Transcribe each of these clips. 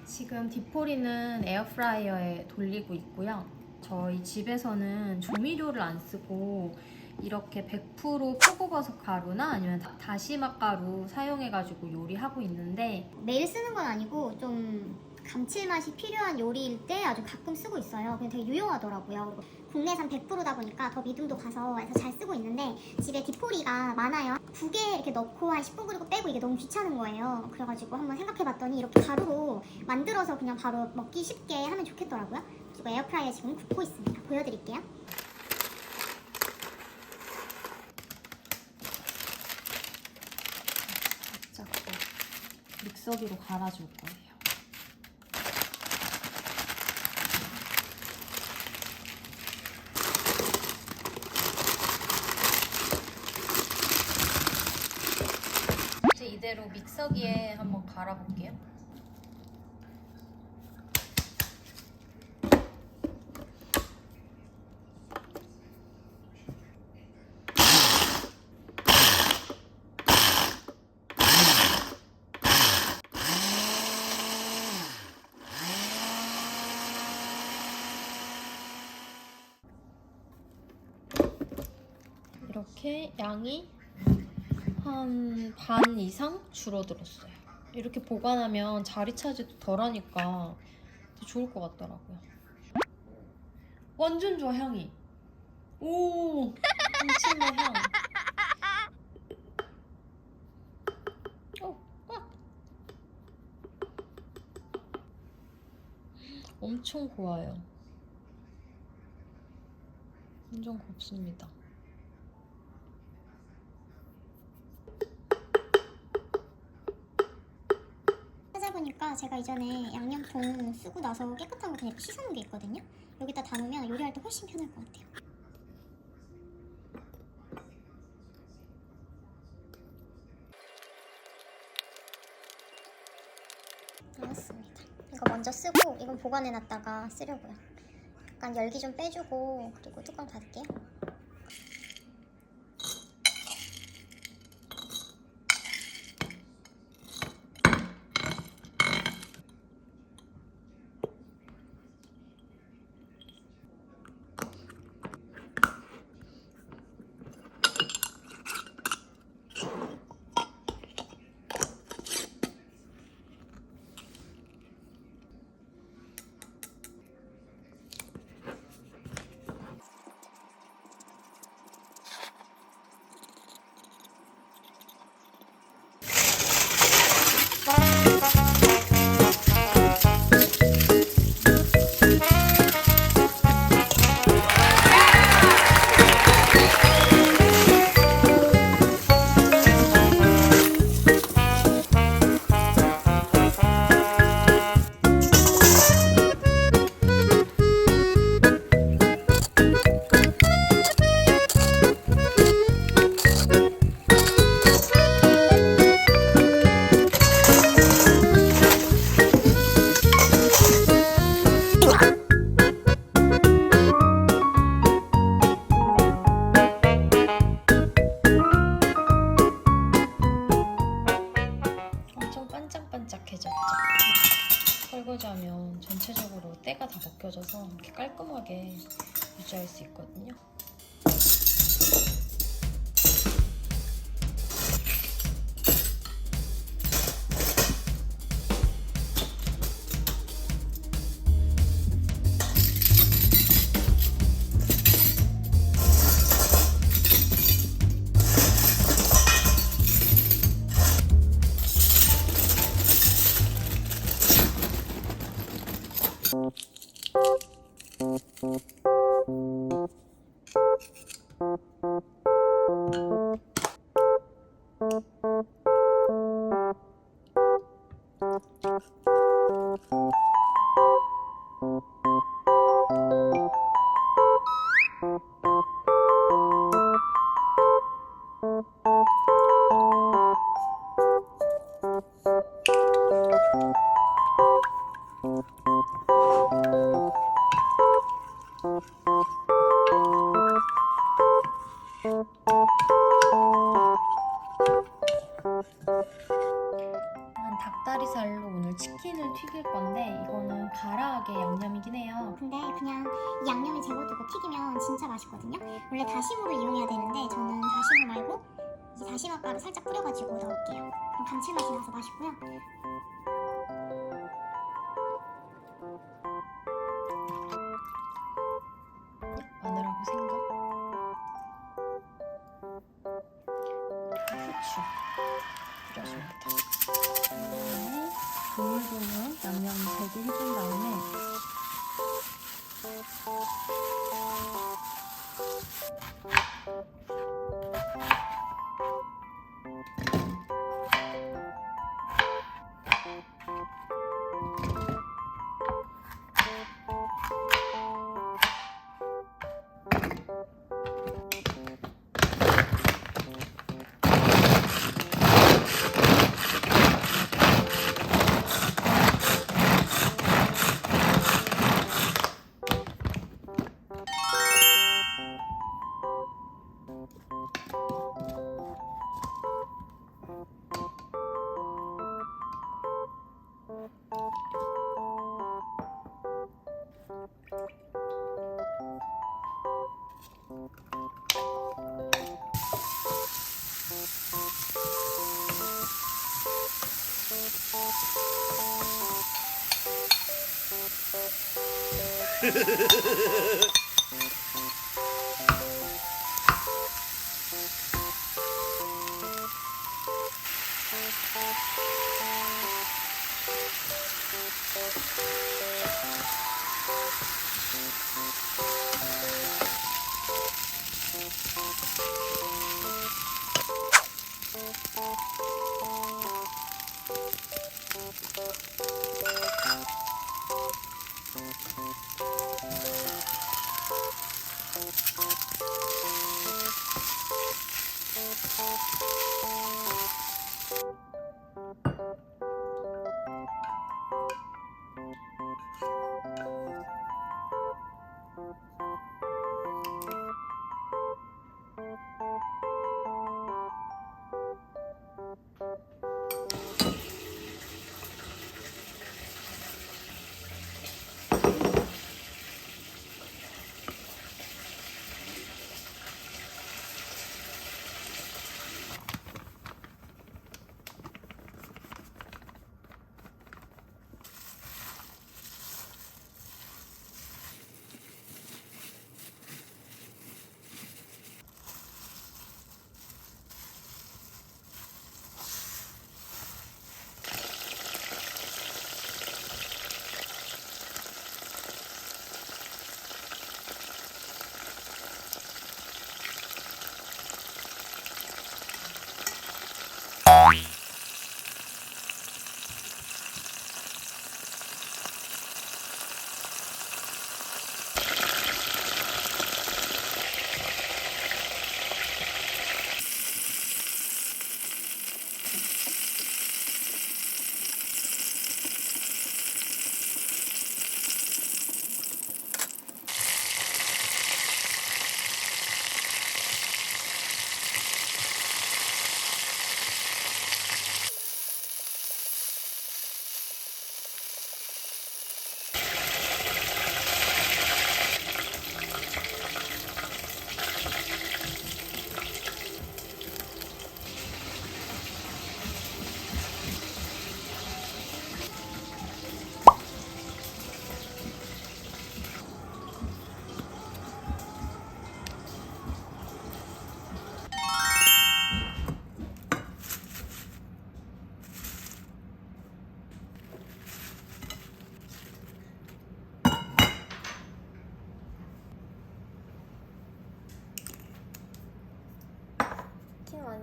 지금 디포리는 에어프라이어에 돌리고 있고요. 저희 집에서는 조미료를 안 쓰고 이렇게 100% 표고버섯 가루나 아니면 다시마 가루 사용해가지고 요리하고 있는데, 매일 쓰는 건 아니고 좀 감칠맛이 필요한 요리일 때 아주 가끔 쓰고 있어요. 근데 되게 유용하더라고요. 그리고 국내산 100%다 보니까 더 믿음도 가서 해서 잘 쓰고 있는데, 집에 디포리가 많아요. 국에 이렇게 넣고 한 10분 끓이고 빼고 이게 너무 귀찮은 거예요. 그래가지고 한번 생각해봤더니 이렇게 가루로 만들어서 그냥 바로 먹기 쉽게 하면 좋겠더라고요. 그리고 에어프라이어 지금 굽고 있습니다. 보여드릴게요. 살짝 믹서기로 갈아줄 거예요. 이제 이대로 믹서기에 한번 갈아볼게요. 이렇게 양이 한 반 이상 줄어들었어요. 이렇게 보관하면 자리 차지도 덜하니까 되게 좋을 것 같더라고요. 완전 좋아, 향이. 오, 감칠맛 향. 엄청 고와요. 완전 곱습니다. 찾아보니까 제가 이전에 양념통 쓰고 나서 깨끗한 거 그냥 이렇게 씻어놓은 게 있거든요. 여기다 담으면 요리할 때 훨씬 편할 것 같아요. 나왔습니다. 이거 먼저 쓰고 이건 보관해놨다가 쓰려고요. 약간 열기 좀 빼주고, 그리고 뚜껑 닫을게요. 설거지하면 전체적으로 때가 다 벗겨져서 이렇게 깔끔하게 유지할 수 있거든요. 난 닭다리살로 오늘 치킨을 튀길 건데 이거는 가라하게 양념이긴 해요. 근데 그냥 이 양념에 재워두고 튀기면 진짜 맛있거든요. 원래 다시무를 이용해야 되는데 저는 다시무 말고 이 다시마 가루 살짝 뿌려가지고 넣을게요. 그럼 감칠맛이 나서 맛있고요. 마늘하고 생강, 그리고 후추 뿌려줍니다. 그다음에 조물조물 양념 되게 해준 다음에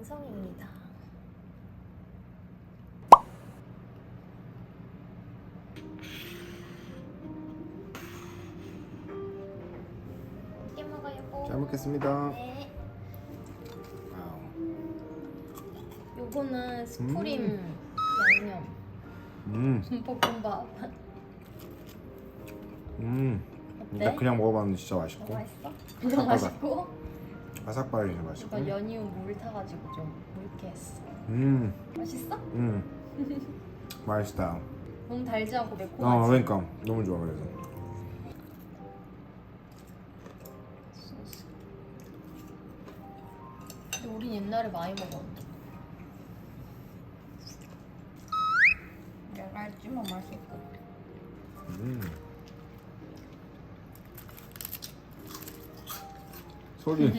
완성입니다. 맛있게 먹어요. 잘 먹겠습니다. 네. 와우. 요거는 스프림 양념 볶음밥. 근데 그냥 먹어봤는데 진짜 맛있고 맛있어? 진짜 맛있고. 바삭바삭해서 맛있고. 이거 연유 물 타가지고 좀 물게했어. 맛있어? 맛있다. 너무 달지 않고 매콤하지? 그러니까 너무 좋아 그래서. 소스. 근데 우린 옛날에 많이 먹었는데. 내가 알지만 맛있고. 소리.